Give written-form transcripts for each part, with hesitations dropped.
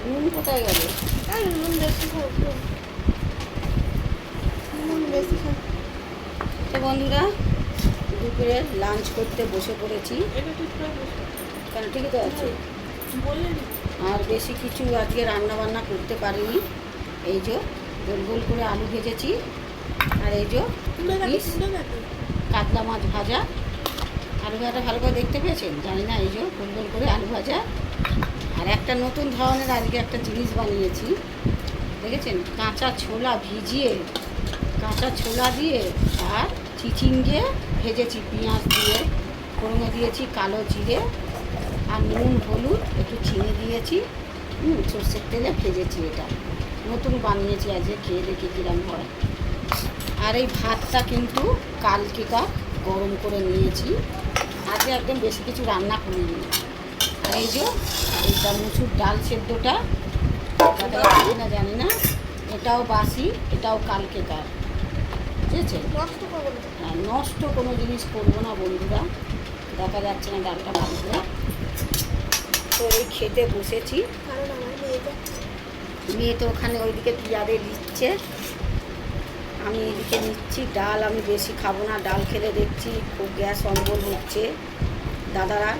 নুন কোথায় গেল? নুন বেশি খাও, নুন বেশি খাও। তো বন্ধুরা, দুপুরে লাঞ্চ করতে বসে পড়েছি। কেন, ঠিকই তো আছে। আর বেশি কিছু আজকে রান্না বান্না করতে পারিনি। এই যে গোল গোল করে আলু ভেজেছি, আর এই যে কাতলা মাছ ভাজা। আলু ভাজাটা ভালো করে দেখতে পেয়েছেন জানি না। এই যে গোল গোল করে আলু ভাজা। আর একটা নতুন ধরনের আজকে একটা জিনিস বানিয়েছি, দেখেছেন? কাঁচা ছোলা ভিজিয়ে, কাঁচা ছোলা দিয়ে আর চিচিঙ্গে ভেজেছি, পেঁয়াজ দিয়ে, ফোড়নে দিয়েছি কালো জিরে আর নুন হলুদ একটু চিনি দিয়েছি, সর্ষের তেলে ভেজেছি। এটা নতুন বানিয়েছি, আজকে খেয়ে দেখি কীরকম হয়। আর এই ভাতটা কিন্তু কালকেকার গরম করে নিয়েছি, আজকে একদম বেশি কিছু রান্না করিনি। আর এই যে এইটা মুসুর ডাল সেদ্ধটা, না জানি না, এটাও বাসি, এটাও কালকেকার, বুঝেছে? হ্যাঁ, নষ্ট কোনো জিনিস করবো না বন্ধুরা। দেখা যাচ্ছে না ডালটা ভালো করে। তো এই খেতে বসেছি। মেয়ে তো ওখানে ওইদিকে পিয়ারে নিচ্ছে, আমি এদিকে নিচ্ছি ডাল। আমি বেশি খাবো না, ডাল খেলে দেখছি খুব গ্যাস অম্বল হচ্ছে। দাদারা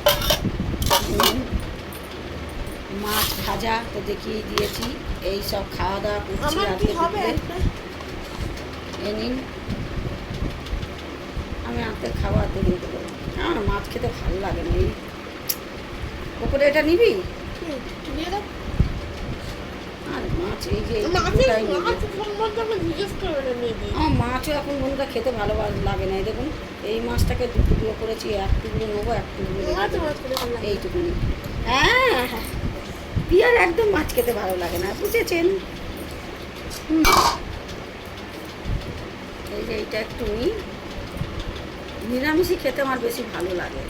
মাছ ভাজা তো দেখিয়ে দিয়েছি, এই সব খাওয়া দাওয়া করছি আজকে দুপুরে। এ নিন, আমি আজকে খাবার দিয়ে দেবো। আমার মাছ খেতে ভালো লাগে না। এই ওপরে এটা নিবি? আর মাছ এই যে আমার মাছও এখন বন্ধুরা খেতে ভালো লাগে না। এই দেখুন, এই মাছটাকে দু টুকরো করেছি, এক টুকরো নেবো, এক টুকরো এইটুকুনি। হ্যাঁ, পিয়ার একদম মাছ খেতে ভালো লাগে না, বুঝেছেন? এই যে এইটা একটু নিরামিষই খেতে আমার বেশি ভালো লাগে।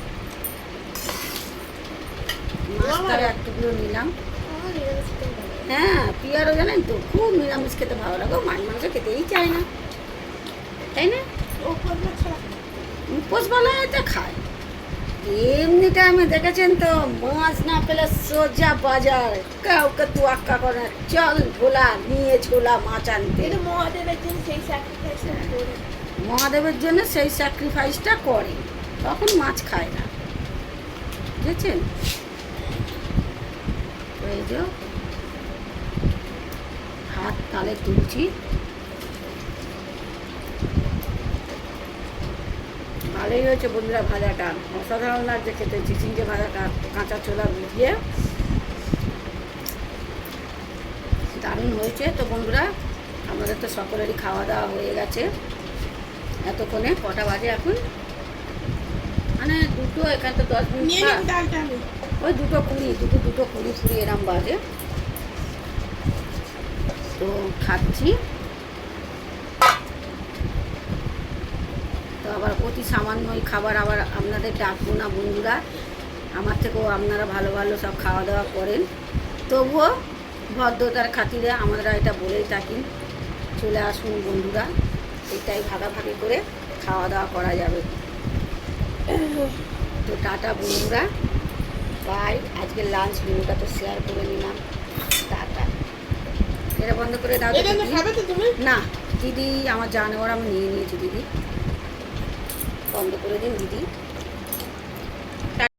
মাছটা এক টুকরো নিলাম। হ্যাঁ, পিয়ারও জানেন তো খুব নিরামিষ খেতে ভালো লাগে, মাছ মাংস খেতেই চায় না, তাই না? উপোসবেলাতে খায়। এমনিটা আমি দেখেছেন তো, মাছ না পেলে সোজা বাজার, কাউকে তু আক্কা করে চল ভোলা নিয়ে ছোলা মাছ আনতে। মহাদেবের জন্য সেই স্যাক্রিফাইসটা করে, তখন মাছ খায় না, বুঝেছেন? এই যে হাত তালে তুলছি। ভালোই হয়েছে বন্ধুরা ভাজাটা, অসাধারণ লাগছে খেতে। চিচিঙ্গে ভাজাটা কাঁচা ছোলা ভিজিয়ে দারুণ হয়েছে। তো বন্ধুরা, আমাদের তো সকলেরই খাওয়া দাওয়া হয়ে গেছে এতক্ষণে। কটা বাজে এখন? মানে দুটো, এখানে তো 10 মিনিট, ওই 2:20, 2:20 এরম বাজে। তো খাচ্ছি। তো আবার অতি সামান্যই খাবার আবার আপনাদের ডাকবো না বন্ধুরা, আমার থেকেও আপনারা ভালো ভালো সব খাওয়া দাওয়া করেন, তবুও ভদ্রতার খাতিরে আমরা এটা বলেই থাকি, চলে আসুন বন্ধুরা, এটাই ভাগাভাগি করে খাওয়া দাওয়া করা যাবে। তো টাটা বন্ধুরা, বাই। আজকে লাঞ্চ মেনুটা তো শেয়ার করে নিলাম। টাটা। এটা বন্ধ করে দাও না দিদি, আমার জানোয়ার আমি নিয়ে নিয়েছি দিদি, বন্ধ করে দিন দিদি।